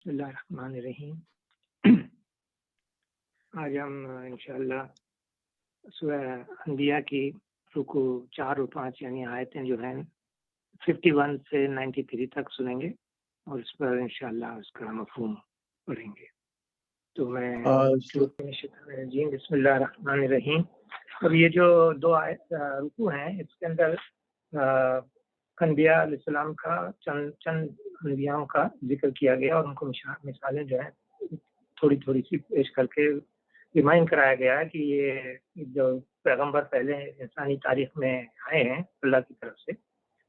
بسم اللہ الرحمن الرحیم۔ آج ہم انشاءاللہ سورہ انبیاء کی رکوع 4 اور 5 یعنی آیتیں جو ہیں 51 سے 93 تک سنیں گے اور اس پر انشاءاللہ اس کا مفہوم پڑھیں گے۔ تو میں بسم اللہ الرحمن الرحیم۔ اور یہ جو دو رکوع ہیں اس کے اندر انبیاء علیہ السلام کا چند انبیاءوں کا ذکر کیا گیا اور ان کو مثالیں جو ہیں تھوڑی سی پیش کر کے ریمائنڈ کرایا گیا ہے کہ یہ جو پیغمبر پہلے انسانی تاریخ میں آئے ہیں اللہ کی طرف سے،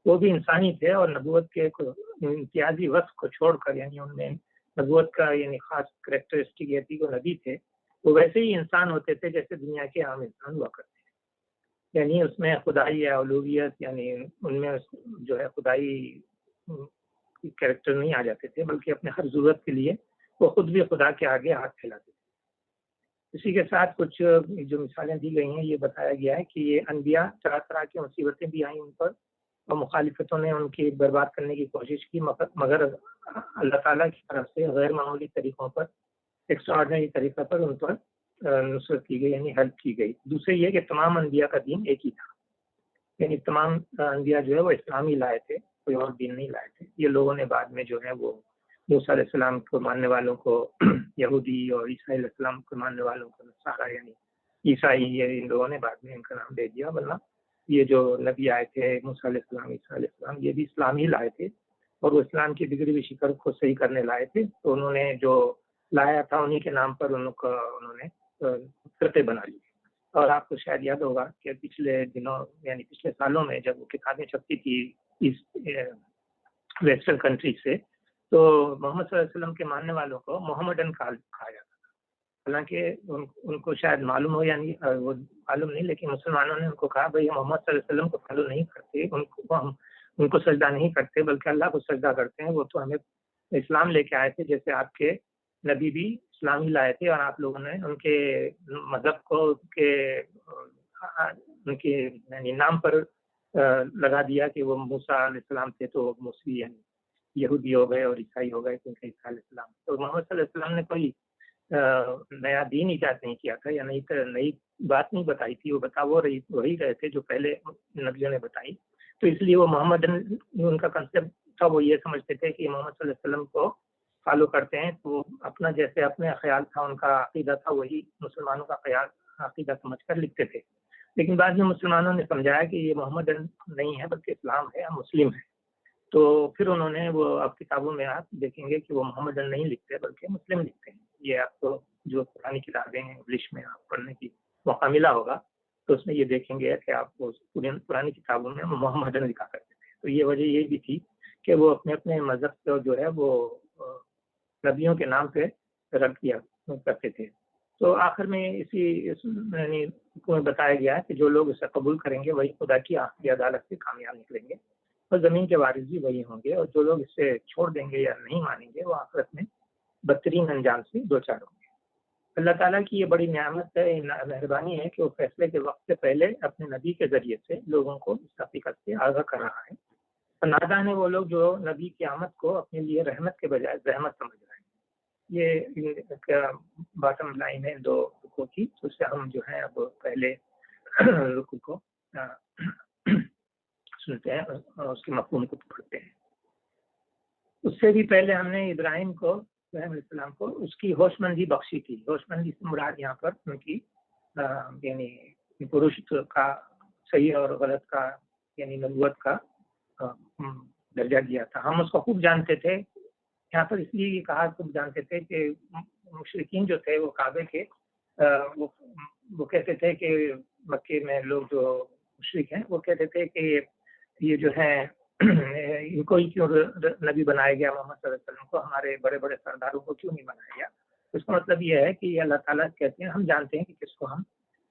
وہ بھی انسانی تھے اور نبوت کے امتیازی وصف کو چھوڑ کر، یعنی ان میں نبوت کا یعنی خاص کریکٹرسٹک یہ تھی کہ نبی تھے وہ ویسے ہی انسان ہوتے تھے جیسے دنیا کے عام انسان ہوا کرتے ہیں، یعنی اس میں خدائی یا الوہیت یعنی ان میں جو ہے خدائی کریکٹر نہیں آ جاتے تھے، بلکہ اپنے ہر ضرورت کے لیے وہ خود بھی خدا کے آگے ہاتھ پھیلاتے تھے۔ اسی کے ساتھ کچھ جو مثالیں دی گئی ہیں یہ بتایا گیا ہے کہ یہ انبیاء طرح کی مصیبتیں بھی آئیں ان پر اور مخالفتوں نے ان کی برباد کرنے کی کوشش کی، مگر اللہ تعالیٰ کی طرف سے غیر معمولی طریقوں پر، ایکسٹراڈنری طریقہ پر ان پر نصرت کی گئی، یعنی ہیلپ کی گئی۔ دوسرے یہ کہ تمام انبیاء کا دین ایک ہی تھا، یعنی تمام انبیاء جو ہے وہ اسلامی لائے تھے، کوئی اور دین نہیں لائے تھے۔ یہ لوگوں نے بعد میں جو ہے وہ موسیٰ علیہ السلام کو ماننے والوں کو یہودی اور عیسیٰ علیہ السلام کو ماننے والوں کو نصارہ یعنی عیسائی، یہ ان لوگوں نے بعد میں ان کا نام دے دیا، ورنہ یہ جو نبی آئے تھے موسیٰ علیہ السلام، عیسیٰ علیہ السلام، یہ بھی اسلام ہی لائے تھے اور وہ اسلام کی بگڑی ہوئی شکل کو صحیح کرنے لائے تھے۔ تو انہوں نے جو لایا تھا انہی کے نام پر انہوں نے فرقے بنا لی۔ اور آپ کو شاید یاد ہوگا کہ پچھلے دنوں یعنی پچھلے سالوں میں جب وہ کتابیں چھپتی تھی ویسٹرن کنٹری سے، تو محمد صلی اللہ علیہ وسلم کے ماننے والوں کو محمدن کہا جاتا تھا، حالانکہ ان کو شاید معلوم ہو یعنی وہ معلوم نہیں، لیکن مسلمانوں نے ان کو کہا بھائی محمد صلی اللہ علیہ وسلم کو فالو نہیں کرتے، ان کو سجدہ نہیں کرتے بلکہ اللہ کو سجدہ کرتے ہیں، وہ تو ہمیں اسلام لے کے آئے تھے جیسے آپ کے نبی بھی اسلام ہی لائے تھے، اور آپ لوگوں نے ان کے مذہب کو ان کے یعنی نام پر لگا دیا کہ وہ موسیٰ علیہ السلام تھے تو موسی یعنی یہودی ہو گئے اور عیسائی ہو گئے کیونکہ عیسیٰ علیہ السلام۔ تو محمد صلی اللہ علیہ وسلم نے کوئی نیا دین ایجاد نہیں کیا تھا یا نئی بات نہیں بتائی تھی، وہ وہی رہے تھے جو پہلے نبیوں نے بتائی۔ تو اس لیے وہ محمد ان کا کنسیپٹ تھا، وہ یہ سمجھتے تھے کہ محمد صلی اللہ علیہ وسلم کو فالو کرتے ہیں تو اپنا جیسے اپنے خیال تھا، ان کا عقیدہ تھا، وہی مسلمانوں کا خیال عقیدہ سمجھ کر لکھتے تھے۔ لیکن بعد میں مسلمانوں نے سمجھایا کہ یہ محمد نہیں ہے بلکہ اسلام ہے، ہم مسلم ہیں، تو پھر انہوں نے وہ اب کتابوں میں آپ دیکھیں گے کہ وہ محمد نہیں لکھتے بلکہ مسلم لکھتے ہیں۔ یہ آپ کو جو پرانی کتابیں ہیں انگلش میں آپ پڑھنے کی موقع ملا ہوگا تو اس میں یہ دیکھیں گے کہ آپ کو پرانی کتابوں میں محمد لکھا کرتے تھے۔ تو یہ وجہ یہ بھی تھی کہ وہ اپنے مذہب کو جو ہے وہ نبیوں کے نام پہ رد کیا کرتے تھے۔ تو آخر میں یعنی میں بتایا گیا ہے کہ جو لوگ اسے قبول کریں گے وہی خدا کی آخری عدالت سے کامیاب نکلیں گے اور زمین کے وارث بھی وہی ہوں گے، اور جو لوگ اسے چھوڑ دیں گے یا نہیں مانیں گے وہ آخرت میں بدترین انجام سے دوچار ہوں گے۔ اللہ تعالیٰ کی یہ بڑی نعمت ہے، مہربانی ہے کہ وہ فیصلے کے وقت سے پہلے اپنے نبی کے ذریعے سے لوگوں کو اس حقیقت سے آگاہ کر رہا ہے۔ اور نادان ہے وہ لوگ جو نبی کی آمد کو اپنے لیے رحمت کے بجائے زحمت سمجھ رہے ہیں۔ یہ باٹم لائن ہے دو رکوع کی، اس سے ہم جو ہے اب پہلے رکوع کو سنتے ہیں اور اس کے مفہوم کو پڑھتے ہیں۔ اس سے بھی پہلے ہم نے ابراہیم علیہ السلام کو اس کی ہوش مندی بخشی تھی۔ ہوش مندی سے مراد یہاں پر ان کی یعنی پروش کا صحیح اور غلط کا یعنی نبوت کا درجہ دیا تھا۔ ہم اس کو خوب جانتے تھے، یہاں پر اس لیے یہ کہا خوب جانتے تھے کہ مشرکین جو تھے وہ کعبے کے وہ کہتے تھے کہ مکے میں لوگ جو مشرک ہیں وہ کہتے تھے کہ یہ جو ہے ان کو ہی کیوں نبی بنایا گیا، محمد صلی اللہ علیہ وسلم کو، ہمارے بڑے بڑے سرداروں کو کیوں نہیں بنایا گیا۔ اس کا مطلب یہ ہے کہ یہ اللہ تعالیٰ کہتے ہیں ہم جانتے ہیں کہ کس کو ہم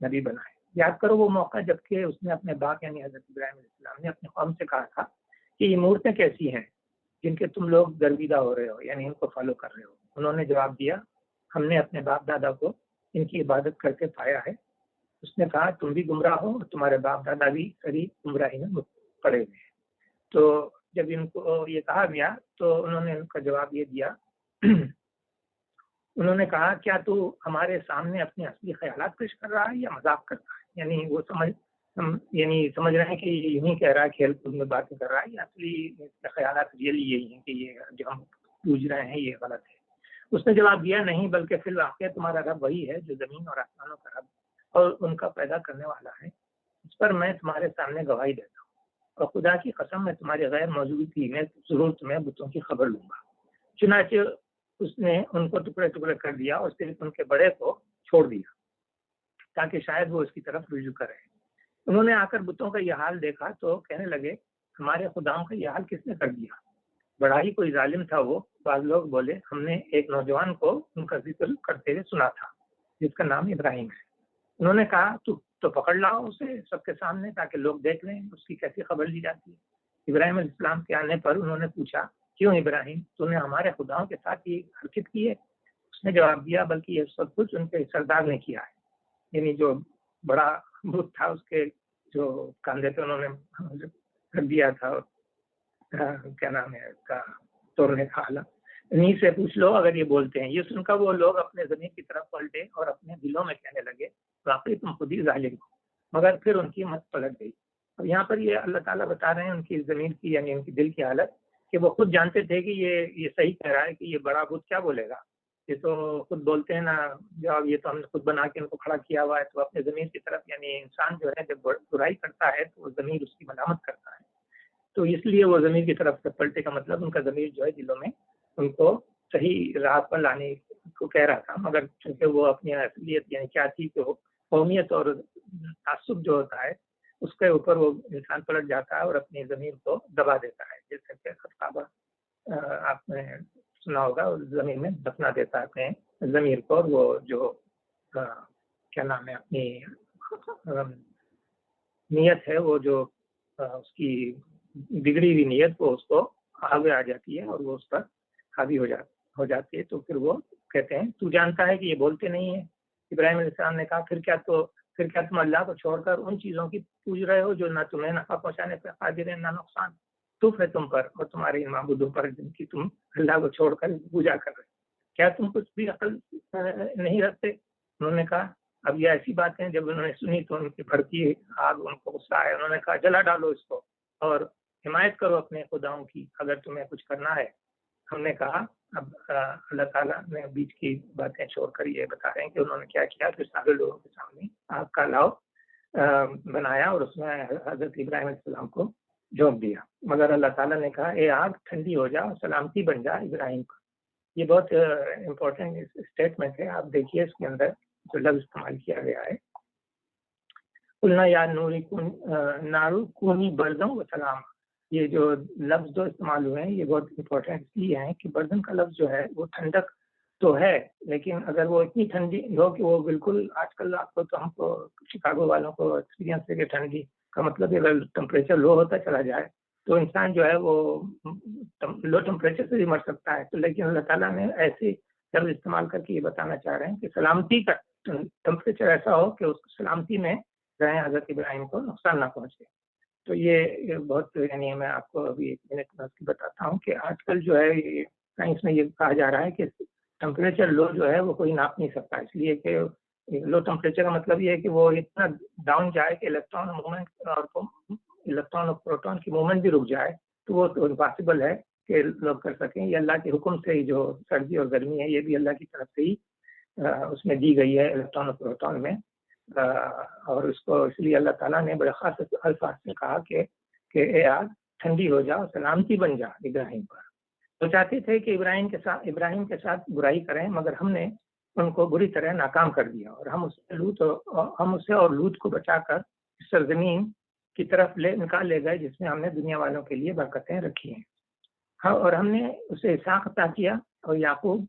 نبی بنائیں۔ یاد کرو وہ موقع جب کہ اس نے اپنے باپ یعنی حضرت ابراہیم علیہ السلام نے اپنے قوم سے کہا تھا کہ یہ مورتیں کیسی ہیں جن کے تم لوگ گرویدہ ہو رہے ہو، یعنی ان کو فالو کر رہے ہو۔ انہوں نے جواب دیا ہم نے اپنے باپ دادا کو ان کی عبادت کرتے پایا ہے۔ اس نے کہا تم بھی گمراہ ہو اور تمہارے باپ دادا بھی سری گمراہی میں پڑے ہوئے ہیں۔ تو جب ان کو یہ کہا گیا تو انہوں نے ان کا جواب یہ دیا انہوں نے کہا کیا تو ہمارے سامنے اپنے اصلی خیالات پیش کر رہا ہے یا مذاق کر رہا ہے؟ یعنی وہ سمجھ رہے ہیں کہ یہ یوں ہی کہہ رہا ہے، کھیل کود میں باتیں کر رہا ہے، یا اصلی خیالات ریئلی یہی ہیں کہ یہ جو ہم پوچھ رہے ہیں یہ غلط ہے؟ اس نے جواب دیا نہیں، بلکہ فی الواقع تمہارا رب وہی ہے جو زمین اور آسمانوں کا رب اور ان کا پیدا کرنے والا ہے، اس پر میں تمہارے سامنے گواہی دیتا ہوں، اور خدا کی قسم میں تمہاری غیر موجودگی میں ضرور تمہیں بتوں کی خبر لوں گا۔ چنانچہ اس نے ان کو ٹکڑے ٹکڑے کر دیا اور صرف ان کے بڑے کو چھوڑ دیا تاکہ شاید وہ اس کی طرف رجوع کرے۔ انہوں نے آ کر بتوں کا یہ حال دیکھا تو کہنے لگے ہمارے خداؤں کا یہ حال کس نے کر دیا؟ بڑا ہی کوئی ظالم تھا وہ۔ بعض لوگ بولے ہم نے ایک نوجوان کو ان کا ذکر کرتے ہوئے سنا تھا جس کا نام ابراہیم ہے۔ انہوں نے کہا تو پکڑ لاؤ اسے سب کے سامنے تاکہ لوگ دیکھ لیں اس کی کیسی خبر لی جاتی ہے۔ ابراہیم علیہ السلام کے آنے پر انہوں نے پوچھا کیوں ابراہیم، تو نے ہمارے خداؤں کے ساتھ یہ حرکت کی ہے؟ اس نے جواب دیا بلکہ یہ سب کچھ ان کے سردار نے کیا ہے، یعنی جو بڑا بت تھا اس کے جو کاندھے پہ انہوں نے رکھ دیا تھا، کیا نام ہے اس کا، توڑنے کا آلہ، انہیں سے پوچھ لو اگر یہ بولتے ہیں۔ یہ سن کر وہ لوگ اپنے زمین کی طرف پلٹے اور اپنے دلوں میں کہنے لگے واقعی تم خود ہی ظالم ہو، مگر پھر ان کی مت پلٹ گئی۔ اب یہاں پر یہ اللہ تعالیٰ بتا رہے ہیں ان کی زمین کی، یعنی ان کی دل کی حالت، کہ وہ خود جانتے تھے کہ یہ صحیح کہہ رہا ہے کہ یہ بڑا بت کیا بولے گا، یہ تو خود بولتے ہیں نا جب یہ تو ہم نے خود بنا کے ان کو کھڑا کیا ہوا ہے، تو اپنے زمین کی طرف، یعنی انسان جو ہے جب برائی کرتا ہے تو وہ زمین اس کی ملامت کرتا ہے، تو اس لیے وہ زمین کی طرف سے پلٹے کا مطلب ان کا ضمیر جو ہے دلوں میں ان کو صحیح راہ پر لانے کو کہہ رہا تھا، مگر چونکہ وہ اپنی اصلیت یعنی کیا تھی کہ قومیت اور تعصب جو ہوتا ہے اس کے اوپر وہ انسان پلٹ جاتا ہے اور اپنی زمین کو دبا دیتا ہے، جیسے کہ خطابہ آپ نے سنا ہوگا، زمین میں دفنا دیتا ہے اپنے ضمیر کو، اور وہ جو کیا نام ہے اپنی نیت ہے، وہ جو اس کی بگڑی ہوئی نیت، وہ اس کو آگے آ جاتی ہے اور وہ اس پر حاوی ہو جاتی ہے، تو پھر وہ کہتے ہیں تو جانتا ہے کہ یہ بولتے نہیں ہیں۔ ابراہیم علیہ السلام نے کہا پھر کیا تم اللہ کو چھوڑ کر ان چیزوں کی پوچھ رہے ہو جو نہ تمہیں نفع پہنچانے پر قادر ہیں نہ نقصان؟ تف ہے تم پر اور تمہارے ان معبودوں پر جن کی تم اللہ کو چھوڑ کر پوجا کر رہے، کیا تم کچھ بھی عقل نہیں رکھتے؟ انہوں نے کہا اب یہ ایسی باتیں جب انہوں نے سنی تو ان کی بھڑکی آگ ان کو غصہ آیا، انہوں نے کہا جلا ڈالو اس کو اور حمایت کرو اپنے خداؤں کی اگر تمہیں کچھ کرنا ہے۔ ہم نے کہا اب اللہ تعالیٰ نے بیچ کی باتیں چھوڑ کر یہ بتا رہے ہیں کہ انہوں نے کیا کیا، پھر سارے لوگوں کے سامنے آگ کا لاؤ بنایا اور اس میں حضرت ابراہیم علیہ السلام کو جھونک دیا، مگر اللہ تعالیٰ نے کہا اے آگ ٹھنڈی ہو جا اور سلامتی بن جا ابراہیم پر۔ یہ بہت امپورٹنٹ اسٹیٹمنٹ ہے، آپ دیکھیے اس کے اندر جو لفظ استعمال کیا گیا ہے، قلنا یا نارو کونی بردوں و سلام، یہ جو لفظ جو استعمال ہوئے ہیں یہ بہت امپورٹنٹ اس لیے ہیں کہ بردن کا لفظ جو ہے وہ ٹھنڈک تو ہے، لیکن اگر وہ اتنی ٹھنڈی ہو کہ وہ بالکل، آج کل آپ کو تو ہم کو شکاگو والوں کو ایکسپیرینس ہے کہ ٹھنڈی کا مطلب ہے اگر ٹمپریچر لو ہوتا چلا جائے تو انسان جو ہے وہ لو ٹمپریچر سے بھی مر سکتا ہے، تو لیکن اللہ تعالیٰ نے ایسی لفظ استعمال کر کے یہ بتانا چاہ رہے ہیں کہ سلامتی کا ٹمپریچر ایسا ہو کہ اس سلامتی میں رہیں، حضرت ابراہیم کو نقصان نہ پہنچے۔ تو یہ بہت، یعنی میں آپ کو ابھی ایک منٹ میں بتاتا ہوں کہ آج کل جو ہے سائنس میں یہ کہا جا رہا ہے کہ ٹمپریچر لو جو ہے وہ کوئی ناپ نہیں سکتا، اس لیے کہ لو ٹمپریچر کا مطلب یہ ہے کہ وہ اتنا ڈاؤن جائے کہ الیکٹران موومنٹ اور پروٹون کی موومنٹ بھی رک جائے، تو وہ تو امپاسبل ہے کہ لوگ کر سکیں۔ یہ اللہ کے حکم سے ہی جو سردی اور گرمی ہے یہ بھی اللہ کی طرف سے ہی اس میں دی گئی ہے الیکٹران اور پروٹون میں، اور اس کو اس لیے اللہ تعالیٰ نے بڑے خاص الفاظ سے کہا کہ اے آگ ٹھنڈی ہو جا اور سلامتی بن جا ابراہیم پر۔ وہ چاہتے تھے کہ ابراہیم کے ساتھ برائی کریں، مگر ہم نے ان کو بری طرح ناکام کر دیا، اور ہم اسے اور لوط کو بچا کر اس سرزمین کی طرف نکال لے گئے جس میں ہم نے دنیا والوں کے لیے برکتیں رکھی ہیں، اور ہم نے اسے اسحاق عطا کیا اور یعقوب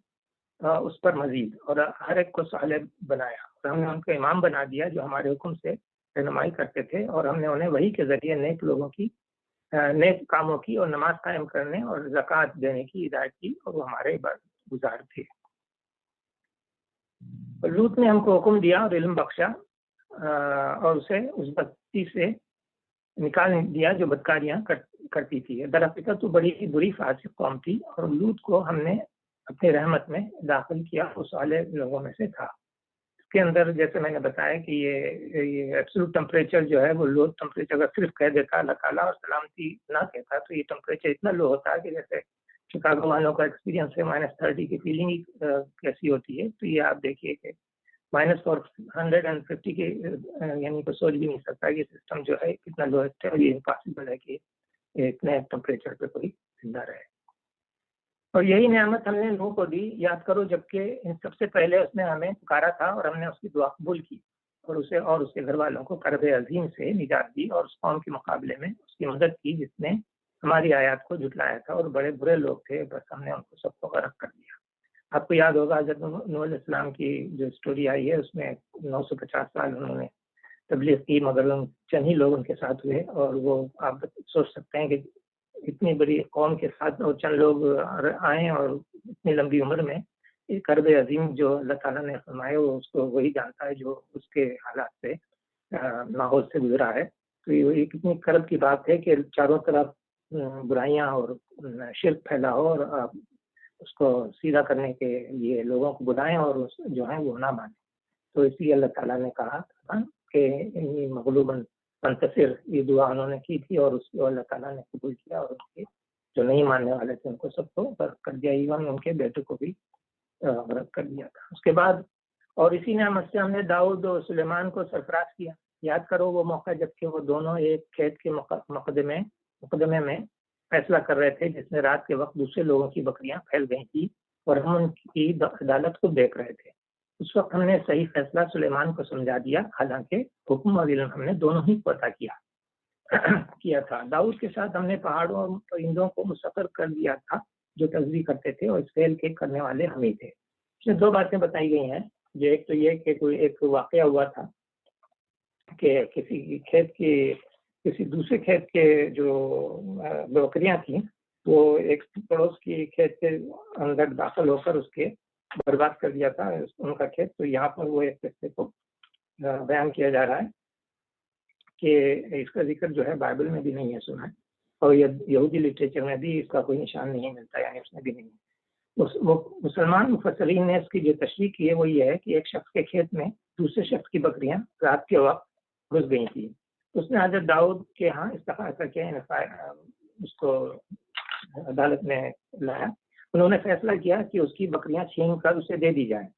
اس پر مزید، اور ہر ایک کو صالح بنایا، اور ہم نے ان کو امام بنا دیا جو ہمارے حکم سے رہنمائی کرتے تھے، اور ہم نے انہیں وحی کے ذریعے نیک کاموں کی اور نماز قائم کرنے اور زکوٰۃ دینے کی ہدایت کی، اور وہ ہمارے عبادت گزار تھے۔ لوط نے ہم کو حکم دیا اور علم بخشا، اور اسے اس بستی سے نکال دیا جو بدکاریاں کرتی تھی۔ در حقیقت تو بڑی ہی بری فاسق قوم تھی، اور لوط کو ہم نے اپنی رحمت میں داخل کیا اس والے لوگوں میں سے تھا۔ اس کے اندر جیسے میں نے بتایا کہ یہ ایبسولوٹ ٹمپریچر جو ہے وہ لو ٹمپریچر اگر صرف کہہ دیتا اللہ تعالیٰ اور سلامتی نہ کہتا تو یہ ٹمپریچر اتنا لو ہوتا ہے کہ جیسے شکاگو والوں کا ایکسپیرینس ہے -30 کی فیلنگ کیسی ہوتی ہے، تو یہ آپ دیکھیے کہ -150 کے یعنی کوئی سوچ بھی نہیں سکتا کہ سسٹم جو ہے کتنا لوئسٹ ہے، اور یہ امپاسبل ہے کہ اتنے ٹمپریچر پہ کوئی زندہ رہے۔ اور یہی نعمت ہم نے نوح کو دی، یاد کرو، جبکہ ان سب سے پہلے اس نے ہمیں پکارا تھا اور ہم نے اس کی دعا قبول کی اور اسے اور اس کے گھر والوں کو کرب عظیم سے نجات دی اور اس قوم کے مقابلے میں اس کی مدد کی جس نے ہماری آیات کو جھٹلایا تھا، اور بڑے برے لوگ تھے، بس ہم نے ان کو سب کو غرق کر دیا۔ آپ کو یاد ہوگا حضرت نوح علیہ السلام کی جو اسٹوری آئی ہے اس میں 950 سال انہوں نے تبلیغ کی، مگر چند ہی لوگ ان کے ساتھ ہوئے، اور وہ آپ سوچ سکتے ہیں کہ اتنی بڑی قوم کے ساتھ اور چند لوگ آئیں اور اتنی لمبی عمر میں یہ کرب عظیم جو اللہ تعالیٰ نے فرمائے وہ اس کو وہی جانتا ہے جو اس کے حالات سے ماحول سے گزرا ہے۔ تو یہ کتنی کرب کی بات ہے کہ چاروں طرف برائیاں اور شرک پھیلا ہو اور آپ اس کو سیدھا کرنے کے لیے لوگوں کو بلائیں اور جو ہے وہ نہ مانیں۔ تو اس لیے اللہ تعالیٰ نے کہا کہ مغلوباً منتصر، یہ دعا انہوں نے کی تھی اور اس کو اللہ تعالیٰ نے قبول کیا، اور ان کے جو نہیں ماننے والے تھے ان کو سب کو غرق کر دیا، ایون ان کے بیٹے کو بھی غرق کر دیا تھا۔ اس کے بعد اور اسی نعمت سے ہم نے داؤد اور سلیمان کو سرفراز کیا۔ یاد کرو وہ موقع جبکہ وہ دونوں ایک کھیت کے مقدمے میں فیصلہ کر رہے تھے جس میں رات کے وقت دوسرے لوگوں کی بکریاں پھیل گئی تھی اور ہم ان کی عدالت کو دیکھ رہے تھے۔ اس وقت ہم نے صحیح فیصلہ سلیمان کو سمجھا دیا، حالانکہ حکم اور علم ہم نے دونوں ہی کو عطا کیا تھا۔ داؤد کے ساتھ ہم نے پہاڑوں اور پرندوں کو مسخر کر دیا تھا جو تسبیح کرتے تھے، اور اس فعل کے کرنے والے ہم ہی تھے۔ اس میں دو باتیں بتائی گئی ہیں، جو ایک تو یہ کہ کوئی ایک واقعہ ہوا تھا کہ کسی دوسرے کھیت کے جو بکریاں تھیں وہ ایک پڑوس کی کھیت کے اندر داخل ہو کر اس کے برباد کر دیا تھا ان کا کھیت۔ تو یہاں پر وہ ایک قصے کو بیان کیا جا رہا ہے کہ اس کا ذکر جو ہے بائبل میں بھی نہیں ہے سنا ہے، اور یہودی لٹریچر میں بھی اس کا کوئی نشان نہیں ملتا، یعنی اس میں بھی نہیں ہے۔ مسلمان مفسرین نے اس کی جو تشریح کی ہے وہ یہ ہے کہ ایک شخص کے کھیت میں دوسرے شخص کی بکریاں رات کے وقت گھس گئی تھیں۔ اس نے حضرت داؤد کے ہاں استغاثہ کیا، اس کو عدالت میں لایا۔ انہوں نے فیصلہ کیا کہ اس کی بکریاں چھین کر اسے دے دی جائیں۔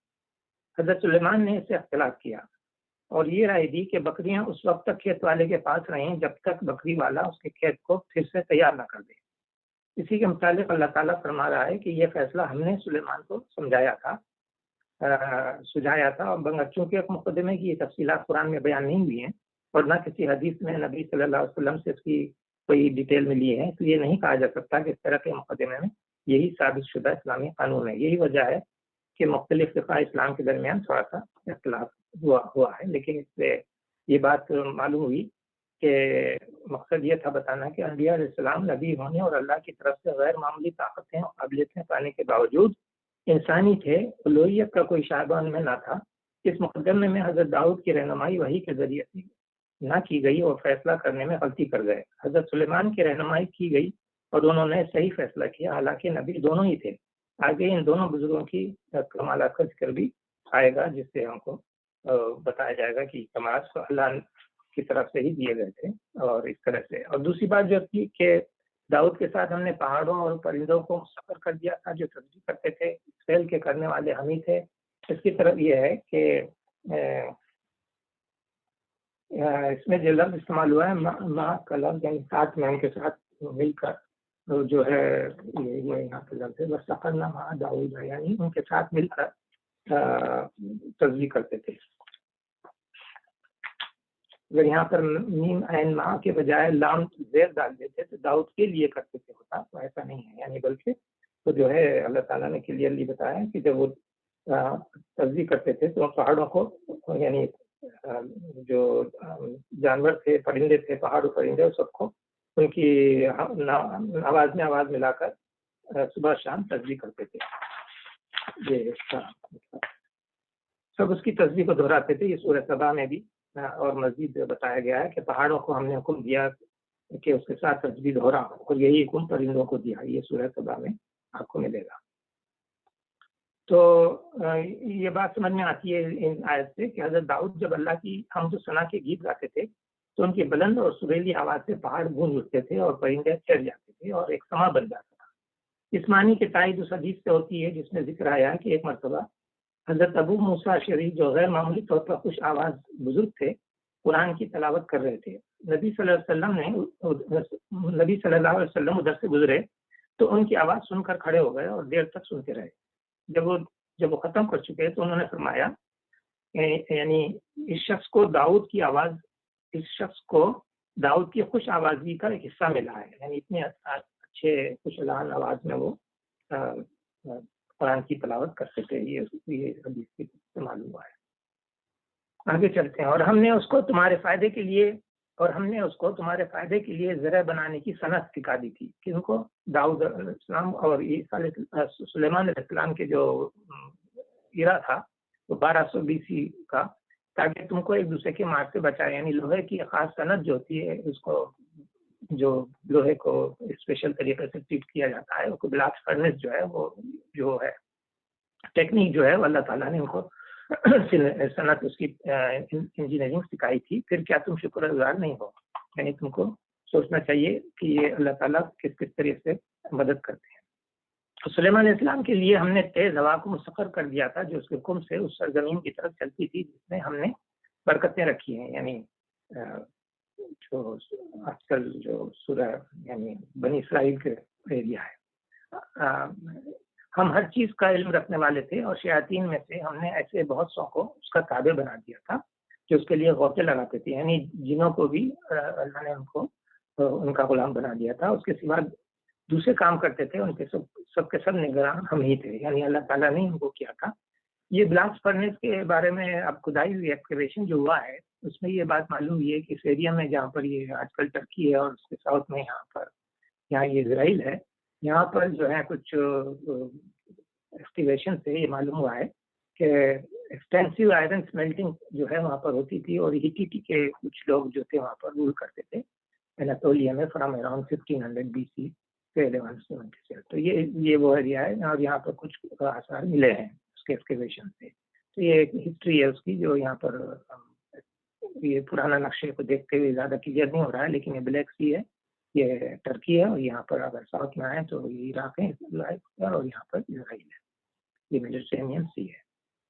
حضرت سلیمان نے اس سے اختلاف کیا اور یہ رائے دی کہ بکریاں اس وقت تک کھیت والے کے پاس رہیں جب تک بکری والا اس کے کھیت کو پھر سے تیار نہ کر دے۔ اسی کے متعلق اللہ تعالیٰ فرما رہا ہے کہ یہ فیصلہ ہم نے سلیمان کو سجھایا تھا، مگر چونکہ ایک مقدمے کی یہ تفصیلات قرآن میں بیان نہیں ہوئی ہیں اور نہ کسی حدیث میں نبی صلی اللہ علیہ وسلم سے اس کی کوئی ڈیٹیل ملی ہے، تو یہ نہیں کہا جا سکتا کہ اس طرح کے مقدمے میں یہی ثابت شدہ اسلامی قانون ہے۔ یہی وجہ ہے کہ مختلف فقہ اسلام کے درمیان تھوڑا سا اختلاف ہوا ہے، لیکن اس سے یہ بات معلوم ہوئی کہ مقصد یہ تھا بتانا کہ انبیاء علیہ السلام نبی ہونے اور اللہ کی طرف سے غیر معمولی طاقتیں اور قابلیتیں پانے کے باوجود انسانی تھے، الوہیت کا کوئی شائبہ ان میں نہ تھا۔ اس مقدمے میں حضرت داؤد کی رہنمائی وحی کے ذریعے سے نہ کی گئی اور فیصلہ کرنے میں غلطی کر گئے۔ حضرت سلیمان کی رہنمائی کی گئی اور انہوں نے صحیح فیصلہ کیا، حالانکہ نبی دونوں ہی تھے۔ آگے ان دونوں بزرگوں کی کمالات کا ذکر بھی آئے گا، جس سے ہم کو بتایا جائے گا کہ کمالات کو اللہ کی طرف سے ہی دیے گئے تھے اور اس طرح سے۔ اور دوسری بات جو تھی کہ داؤد کے ساتھ ہم نے پہاڑوں اور پرندوں کو مسخر کر دیا تھا جو تسبیح کرتے تھے، فعل کے کرنے والے ہم ہی تھے۔ اس کی طرف یہ ہے کہ اس میں جو لفظ استعمال ہوا ہے ماں کا لفظ، یعنی ساتھ میں ان کے ساتھ مل کر جو ہے یہ یہاں کا لفظ ہے وَسَخَرْنَا مَعَ دَاوُودَ، یعنی ان کے ساتھ مل کر تسبیح کرتے تھے۔ اگر یہاں پر میم عین ماں کے بجائے لام زیر ڈال دیتے تو داؤد کے لیے کرتے تھے ہوتا، تو ایسا نہیں ہے، یعنی بلکہ تو جو ہے اللہ تعالیٰ نے کلیئرلی بتایا کہ جب وہ تسبیح کرتے تھے تو پہاڑوں کو، یعنی جو جانور تھے، پرندے تھے، پہاڑ پرندے، سب کو ان کی آواز میں آواز ملا کر صبح شام تسبیح کرتے تھے۔ یہ سب اس کی تسبیح کو دہراتے تھے۔ یہ سورہ سبا میں بھی اور مزید بتایا گیا ہے کہ پہاڑوں کو ہم نے حکم دیا کہ اس کے ساتھ تسبیح دہرا، اور یہی حکم پرندوں کو دیا۔ یہ سورہ سبا میں آپ کو ملے گا۔ تو یہ بات سمجھ میں آتی ہے ان آیت سے کہ حضرت داؤد جب اللہ کی حمد و ثنا کے گیت گاتے تھے تو ان کی بلند اور سریلی آواز سے پہاڑ گونج اٹھتے تھے اور پرندے چڑھ جاتے تھے اور ایک سما بن جاتا تھا۔ اس معنی کی تائید اس حدیث سے ہوتی ہے جس میں ذکر آیا کہ ایک مرتبہ حضرت ابو موسیٰ اشعری جو غیر معمولی طور پر خوش آواز بزرگ تھے قرآن کی تلاوت کر رہے تھے۔ نبی صلی اللہ علیہ وسلم ادھر سے گزرے تو ان کی آواز سن کر کھڑے ہو گئے اور دیر تک سنتے رہے۔ جب وہ ختم کر چکے تو انہوں نے فرمایا یعنی اس شخص کو داؤد کی خوش آوازی کا ایک حصہ ملا ہے، یعنی اتنے اچھے خوش الحان آواز میں وہ قرآن کی تلاوت کرتے تھے۔ یہ حدیث سے معلوم ہوا ہے۔ آگے چلتے ہیں۔ اور ہم نے اس کو تمہارے فائدے کے لیے ذرع بنانے کی صنعت سکھا دی تھی، کن کو؟ داؤد علیہ السلام اور سلیمان علیہ السلام کے جو ایرا تھا وہ 1200 BC کا، تاکہ تم کو ایک دوسرے کے مار سے بچائے۔ یعنی لوہے کی خاص صنعت جو ہوتی ہے، اس کو جو لوہے کو اسپیشل طریقے سے ٹریٹ کیا جاتا ہے، اس کو بلاس فرنس جو ہے، وہ جو ہے ٹیکنیک جو ہے وہ اللہ تعالیٰ نے ان کو صنعت اس کی انجینئرنگ سکھائی تھی۔ پھر کیا تم شکر گزار نہیں ہو؟ یعنی تم کو سوچنا چاہیے کہ یہ اللہ تعالیٰ کس طریقے سے مدد کرتے ہیں۔ تو سلیمان علیہ السلام کے لیے ہم نے تیز ہوا کو مسخر کر دیا تھا جو اس کے حکم سے اس سرزمین کی طرف چلتی تھی جس میں ہم نے برکتیں رکھی ہیں۔ یعنی جو آج کل جو سورہ یعنی بنی اسرائیل کے ایریا ہے، ہم ہر چیز کا علم رکھنے والے تھے اور شیاطین میں سے ہم نے ایسے بہت سو کو اس کا تابع بنا دیا تھا جو اس کے لیے غوطے لگاتے تھے۔ یعنی جنوں کو بھی اللہ نے ان کا غلام بنا دیا تھا۔ اس کے سوا دوسرے کام کرتے تھے، ان کے سب کے سب نگران ہم ہی تھے، یعنی اللہ تعالیٰ نے ان کو کیا تھا۔ یہ بلاسٹ فرنس کے بارے میں اب کھدائی ہوئی ایکسکیویشن جو ہوا ہے اس میں یہ بات معلوم ہوئی ہے کہ اس ایریا میں جہاں پر یہ آج کل ٹرکی ہے اور اس کے ساؤتھ میں یہاں یہ اسرائیل ہے، یہاں پر جو ہے کچھ ایکسکیویشن سے یہ معلوم ہوا ہے کہ ایکسٹینسو آئرن سمیلٹنگ جو ہے وہاں پر ہوتی تھی، اور ہیٹیٹی کے کچھ لوگ جو تھے وہاں پر رول کرتے تھے اناٹولیا میں فرام اراؤنڈ 1500 BC سے 1170 سے۔ تو یہ وہ ایریا ہے اور یہاں پر کچھ آثار ملے ہیں اس کے ایکسکیویشن سے۔ تو یہ ایک ہسٹری ہے اس کی جو یہاں پر یہ پرانا نقشے کو دیکھتے ہوئے زیادہ کلیئر نہیں ہو رہا ہے، لیکن یہ بلیک سی ہے، یہ ٹرکی ہے، اور یہاں پر اگر ساؤتھ میں آئے تو یہ عراق ہے اور یہاں پر اسرائیل ہے، یہ میڈیٹرینین سی ہے۔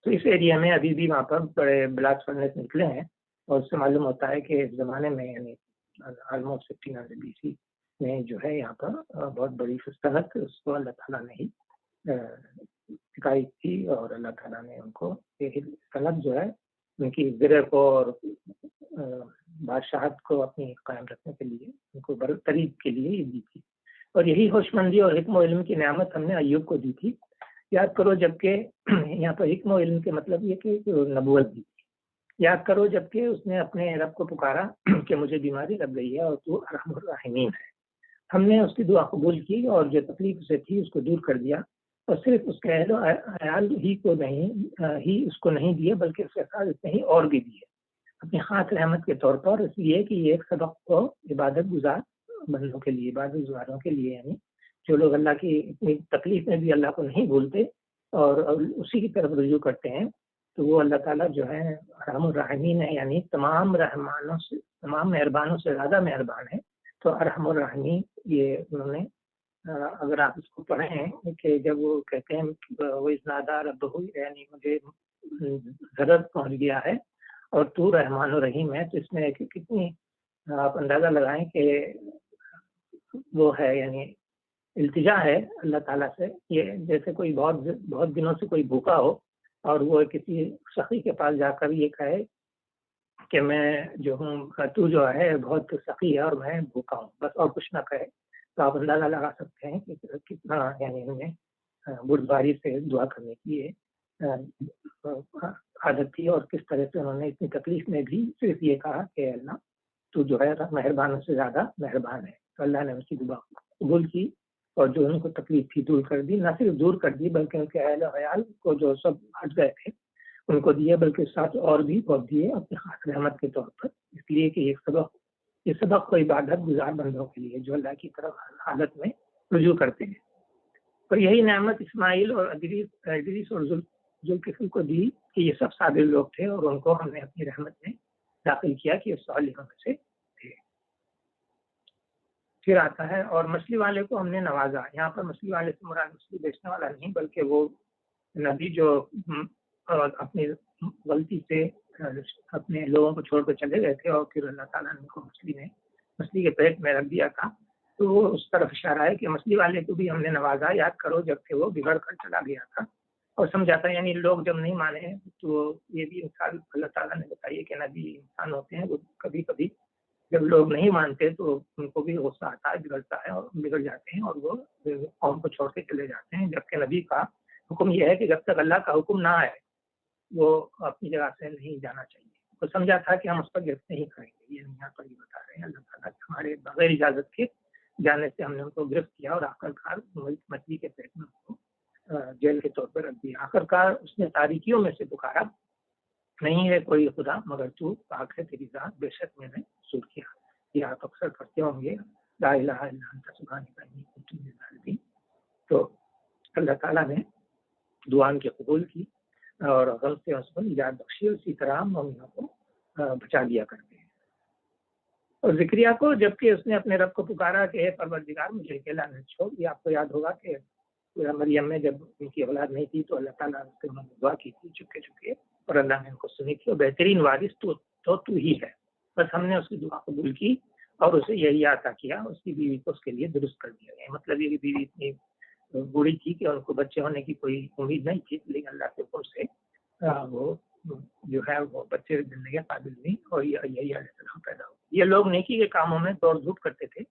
تو اس ایریا میں ابھی بھی وہاں پر بڑے بلاسٹ فرنس نکلے ہیں، اور اس سے معلوم ہوتا ہے کہ اس زمانے میں یعنی آلموسٹ 1500 BC میں جو ہے یہاں پر بہت بڑی صنعت اس کو اللہ تعالیٰ نے ہی سکھائی تھی، اور اللہ تعالیٰ نے ان کو یہ صنعت جو ہے ان کی زرع کو اور بادشاہت کو اپنی قائم رکھنے کے لیے ان کو برتریب کے لیے یہ دی تھی۔ اور یہی ہوش مندی اور حکم و علم کی نعمت ہم نے ایوب کو دی تھی۔ یاد کرو جبکہ یہاں پر حکم و علم کے مطلب یہ کہ نبوت دی تھی۔ یاد کرو جبکہ اس نے اپنے رب کو پکارا کہ مجھے بیماری لگ گئی ہے اور تو ارحم الراحمین ہے۔ ہم نے اس کی دعا قبول کی اور جو تکلیف اسے تھی اس کو دور کر دیا، اور صرف اس کے اہل و عیال ہی اس کو نہیں دیے بلکہ اس کے ساتھ اس نے ہی اور بھی دیے اپنی خاص رحمت کے طور پر، اس لیے کہ یہ ایک سبق کو عبادت گزار بندوں کے لیے، عبادت گزاروں کے لیے، یعنی جو لوگ اللہ کی اتنی تکلیف میں بھی اللہ کو نہیں بھولتے اور اسی کی طرف رجوع کرتے ہیں، تو وہ اللہ تعالیٰ جو ہے ارحم الراحمین ہے، یعنی تمام مہربانوں سے زیادہ مہربان ہے۔ تو ارحم الراحمین یہ انہوں نے اگر آپ اس کو پڑھیں ہیں کہ جب وہ کہتے ہیں وہ اسنادہ رب ہوئی، یعنی مجھے ضرورت پہنچ گیا ہے اور تو رحمان الرحیم ہے، تو اس میں کتنی آپ اندازہ لگائیں کہ وہ ہے یعنی التجا ہے اللہ تعالیٰ سے۔ یہ جیسے کوئی بہت دنوں سے کوئی بھوکا ہو اور وہ کسی سخی کے پاس جا کر یہ کہے کہ میں جو ہوں تو جو ہے بہت سخی ہے اور میں بھوکا ہوں، بس اور کچھ نہ کہے، تو آپ اندازہ لگا سکتے ہیں کہ کتنا یعنی انہیں بردباری سے دعا کرنے کی عادت تھی، اور کس طرح سے انہوں نے اتنی تکلیف میں بھی صرف یہ کہا کہ اللہ تو جو ہے مہربانوں سے زیادہ مہربان ہے۔ تو اللہ نے ان کی دعا قبول کی اور جو ان کو تکلیف تھی دور کر دی، نہ صرف دور کر دی بلکہ ان کے اہل و عیال کو جو سب ہٹ گئے تھے ان کو دیے، بلکہ ساتھ اور بھی بہت دیے اپنی خاص رحمت کے طور پر، اس لیے کہ یہ سبق کو عبادت گزار بندوں کے لیے جو اللہ کی طرف حالت میں رجوع کرتے ہیں۔ اور یہی نعمت اسماعیل اور ادریس اور ذوالکفل کو دی کہ یہ سب صابر لوگ تھے اور ان کو ہم نے اپنی رحمت میں داخل کیا کہ صالحوں میں سے تھے۔ پھر آتا ہے اور مچھلی والے کو ہم نے نوازا۔ یہاں پر مچھلی والے سے مراد مچھلی بیچنے والا نہیں، بلکہ وہ نبی جو اپنی غلطی سے اپنے لوگوں کو چھوڑ کر چلے گئے تھے اور پھر اللہ تعالیٰ نے ان کو مچھلی کے پیٹ میں رکھ دیا تھا، تو وہ اس طرف اشارہ ہے کہ مچھلی والے کو بھی ہم نے نوازا۔ یاد کرو جب کہ وہ بگڑ کر چلا گیا تھا اور سمجھاتا ہے، یعنی لوگ جب نہیں مانے تو یہ بھی مثال اللہ تعالیٰ نے بتائی ہے کہ نبی انسان ہوتے ہیں، وہ کبھی کبھی جب لوگ نہیں مانتے تو ان کو بھی غصہ آتا ہے، بگڑتا ہے اور بگڑ جاتے ہیں اور وہ قوم کو چھوڑ کے چلے جاتے ہیں، جبکہ نبی کا حکم یہ ہے کہ جب تک اللہ کا حکم نہ آئے وہ اپنی جگہ سے نہیں جانا چاہیے۔ تو سمجھا تھا کہ ہم اس پر گرفت نہیں کریں گے، یہ یہاں پر یہ بتا رہے ہیں اللہ تعالیٰ ہمارے بغیر اجازت کے جانے سے ہم نے ان کو گرفت کیا اور آخر کار مچھلی کے پیٹ میں ان کو جیل کے طور پر رکھ دیا۔ آخر کار اس نے تاریکیوں میں سے پکارا، نہیں ہے کوئی خدا مگر تو، پاک ہے تیری ذات، بے شک میں نے قصور کیا۔ یہ آپ اکثر کرتے ہوں گے، لا الہ الا انت سبحانک انی کنت من الظالمین۔ تو اللہ تعالیٰ نے دعا ان کی قبول کی اور غم سے اس کو نجات بخشی، اسی طرح مومنوں کو بچا لیا کرتے ہیں۔ اور ذکریہ کو جبکہ اس نے اپنے رب کو پکارا کہ اے پروردگار مجھے اکیلا نہ چھوڑ، یہ آپ کو یاد ہوگا کہ مریم میں جب ان کی اولاد نہیں تھی تو اللہ تعالیٰ نے انہوں نے دعا کی تھی چپکے چپکے، اور اللہ نے ان کو سنی تھی، اور بہترین وارث تو ہی ہے، بس ہم نے اس کی دعا قبول کی اور اسے یہی عطا کیا، اس کی بیوی کو اس کے لیے درست کر دیا گیا۔ مطلب یہ کہ بیوی اتنی بوڑھی تھی کہ ان کو بچے ہونے کی کوئی امید نہیں تھی، لیکن اللہ کے حکم سے وہ جو ہے وہ بچے ملنے کے قابل نہیں، اور یہی علیہ السلام پیدا ہو۔ یہ لوگ نیکی کے کاموں میں دوڑ دھوپ کرتے تھے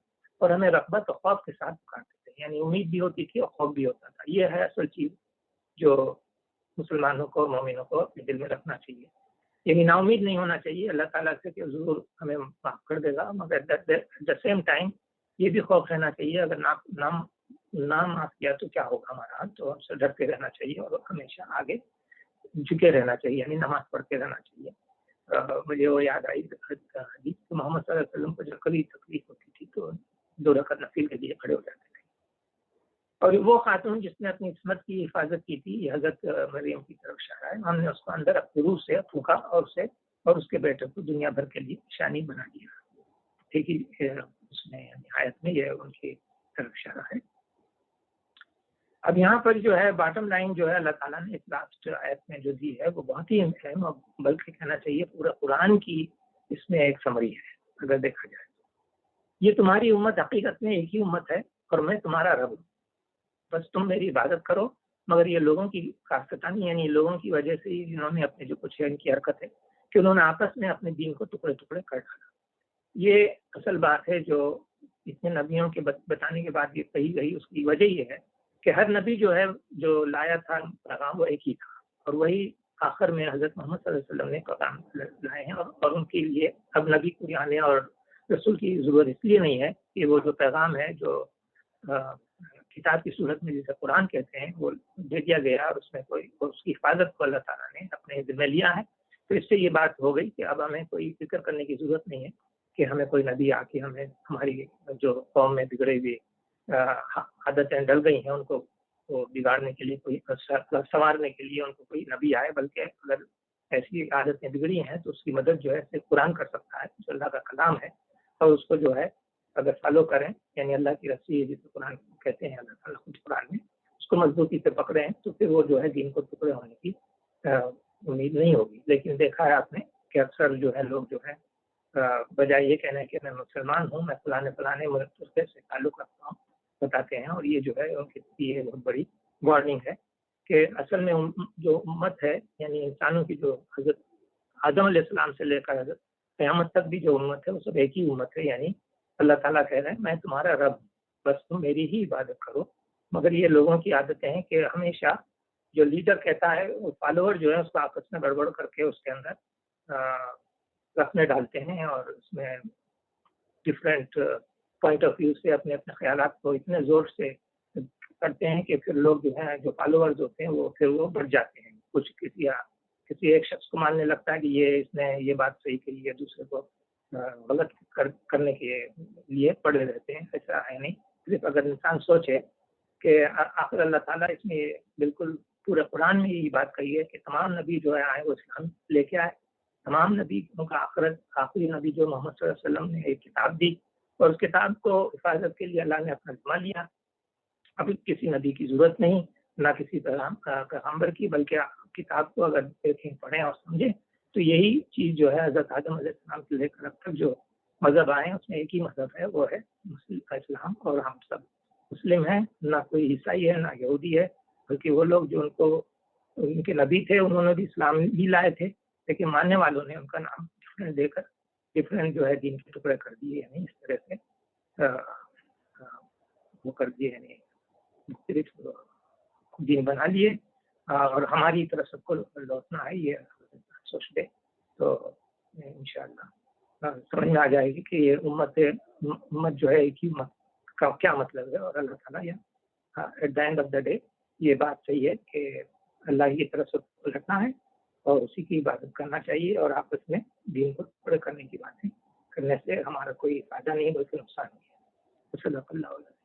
اور ہمیں رغبت اور خوف کے ساتھ پکارتے تھے، یعنی امید بھی ہوتی تھی اور خوف بھی ہوتا تھا۔ یہ ہے اصل چیز جو مسلمانوں کو مومنوں کو اپنے دل میں رکھنا چاہیے، یعنی نا امید نہیں ہونا چاہیے اللہ تعالیٰ سے کہ ضرور ہمیں معاف کر دے گا، مگر ایٹ دا سیم ٹائم یہ بھی خوف رہنا چاہیے اگر نہ معاف کیا تو کیا ہوگا ہمارا، تو ہم سے ڈرتے رہنا چاہیے اور ہمیشہ آگے جھکے رہنا چاہیے، یعنی نماز پڑھتے رہنا چاہیے۔ مجھے وہ یاد آئی حدیث محمد صلی اللہ علیہ وسلم کو جب کبھی تکلیف ہوتی تھی تو 2 رکعت نفل کے لیے کھڑے ہو جاتے تھے، اور وہ خاتون جس نے اپنی عصمت کی حفاظت کی تھی، یہ حضرت مریم کی طرف اشارہ ہے، ہم نے اس کو اندر اپنی روح سے پھونکا اور اس کے بیٹے کو دنیا بھر کے لیے نشانی بنا دیا۔ ٹھیک ہی اس میں آیت میں یہ ان کی طرف اشارہ ہے۔ اب یہاں پر جو ہے باٹم لائن جو ہے اللہ تعالیٰ نے اس لاسٹ آیت میں جو دی ہے وہ بہت ہی اہم، اور بلکہ کہنا چاہیے پورا قرآن کی اس میں ایک سمری ہے اگر دیکھا جائے۔ یہ تمہاری امت حقیقت میں ایک ہی امت ہے اور میں تمہارا رب ہوں، بس تم میری عبادت کرو، مگر یہ لوگوں کی کاستانی، یعنی لوگوں کی وجہ سے ہی جنہوں نے اپنے جو کچھ ہے ان کی حرکت ہے کہ انہوں نے آپس میں اپنے دین کو ٹکڑے ٹکڑے کر ڈالا۔ یہ اصل بات ہے جو اتنے نبیوں کے بتانے کے بعد یہ کہی گئی، اس کی وجہ یہ ہے کہ ہر نبی جو ہے جو لایا تھا پیغام وہ ایک ہی تھا، اور وہی آخر میں حضرت محمد صلی اللہ علیہ وسلم نے پیغام لائے ہیں، اور ان کے لیے اب نبی کو آنے اور رسول کی ضرورت اس لیے نہیں ہے کہ وہ جو پیغام ہے جو کتاب کی صورت میں جسے قرآن کہتے ہیں وہ دے دیا گیا، اور اس میں اس کی حفاظت کو اللہ تعالیٰ نے اپنے ذمہ لیا ہے، تو اس سے یہ بات ہو گئی کہ اب ہمیں کوئی فکر کرنے کی ضرورت نہیں ہے کہ ہمیں کوئی نبی آ کے ہمیں ہماری جو قوم میں بگڑے ہوئے عادتیں ڈل گئی ہیں ان کو بگاڑنے کے لیے کوئی سنوارنے کے لیے ان کو کوئی نبی آئے، بلکہ اگر ایسی عادتیں بگڑی ہیں تو اس کی مدد جو ہے صرف قرآن کر سکتا ہے، جو اللہ کا کلام ہے، اور اس کو جو ہے اگر فالو کریں، یعنی اللہ کی رسی ہے جسے قرآن کہتے ہیں، اللہ تعالیٰ خود قرآن میں اس کو مضبوطی سے پکڑیں تو پھر وہ جو ہے دین کو ٹکڑے ہونے کی امید نہیں ہوگی۔ لیکن دیکھا ہے آپ نے کہ اکثر جو ہے لوگ جو ہے بجائے یہ کہنا ہے کہ میں مسلمان ہوں، میں فلانے ملک سے تعلق رکھتا ہوں، بتاتے ہیں، اور یہ جو ہے ان کے لیے بہت بڑی وارننگ ہے کہ اصل میں جو امت ہے، یعنی انسانوں کی جو حضرت آدم علیہ السلام سے لے کر حضرت قیامت تک بھی جو امت ہے وہ سب ایک ہی امت ہے، یعنی اللہ تعالیٰ کہہ رہے ہیں میں تمہارا رب، بس تم میری ہی عبادت کرو۔ مگر یہ لوگوں کی عادتیں ہیں کہ ہمیشہ جو لیڈر کہتا ہے وہ فالوور جو ہے اس کو آپس میں گڑبڑ کر کے اس کے اندر رکھنے ڈالتے ہیں، اور اس میں ڈفرینٹ پوائنٹ آف ویو سے اپنے خیالات کو اتنے زور سے کرتے ہیں کہ پھر لوگ جو ہیں جو فالوورز ہوتے ہیں وہ پھر بڑھ جاتے ہیں، کچھ کسی ایک شخص کو ماننے لگتا ہے کہ اس نے یہ بات صحیح کہی ہے، دوسرے کو غلط کرنے کے لیے پڑے رہتے ہیں۔ ایسا ہے نہیں، صرف اگر انسان سوچے کہ آخر اللہ تعالیٰ اس میں بالکل پورے قرآن میں یہی بات کہی ہے کہ تمام نبی جو ہے آئے وہ اسلام لے کے آئے. تمام نبی کا آخری نبی جو محمد صلی اللہ علیہ وسلم نے ایک کتاب دی اور اس کتاب کو حفاظت کے لیے اللہ نے اپنا ذمہ لیا. ابھی کسی نبی کی ضرورت نہیں، نہ کسی پیغمبر کی، بلکہ کتاب کو اگر دیکھیں پڑھیں اور سمجھیں تو یہی چیز جو ہے حضرت آدم علیہ السلام سے لے کر اب تک جو مذہب آئے ہیں اس میں ایک ہی مذہب ہے، وہ ہے اسلام. اور ہم سب مسلم ہیں، نہ کوئی عیسائی ہے نہ یہودی ہے، بلکہ وہ لوگ جو ان کے نبی تھے انہوں نے بھی اسلام ہی لائے تھے، لیکن ماننے والوں نے ان کا نام ڈفرینٹ دے کر ڈفرینٹ جو ہے دین کے ٹکڑے کر دیے، یعنی اس طرح سے وہ کر دیے، یعنی مختلف دین بنا لیے. اور ہماری طرف سب کو لوٹنا ہے، یہ سوچ لے تو انشاءاللہ سمجھ میں آ جائے گی کہ یہ امت جو ہے ایک ہی امت کا کیا مطلب ہے. اور اللہ تعالیٰ at the end of the day یہ بات صحیح ہے کہ اللہ کی طرف سے لٹنا ہے اور اسی کی عبادت کرنا چاہیے، اور آپس میں دین کو پورے کرنے کی باتیں کرنے سے ہمارا کوئی فائدہ نہیں بلکہ نقصان نہیں ہے. صدق اللہ علیہ.